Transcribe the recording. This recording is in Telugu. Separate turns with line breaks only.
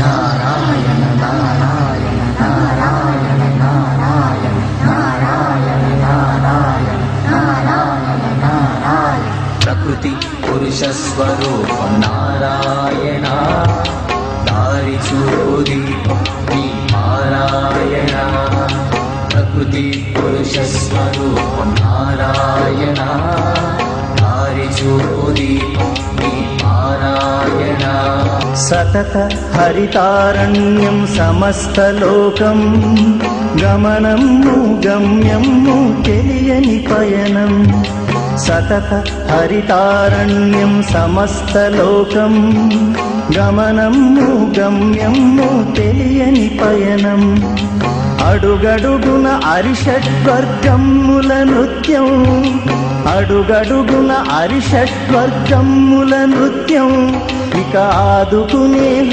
నారాయణ నారాయణ నారాయణ నారాయణ నారాయణ నారాయణ నారాయణ నారాయణ ప్రకృతి పురుష స్వరూపం నారాయణ దారి చూపు దీపం నీ నారాయణ ప్రకృతి పురుష స్వరూపం నారాయణ దారి చూపు దీపం నీ నారాయణ
సతత హరితారణ్యం సమస్తలోకం గమనము గమ్యము తెలియని పయనం సతత హరితారణ్యం సమస్తలోకం గమనము గమ్యము తెలియని పయనం అడుగడుగున అరిషడ్వర్గముల నృత్యం అడుగడుగున అరిషడ్వర్గముల నృత్యం ఇక ఆదుకునే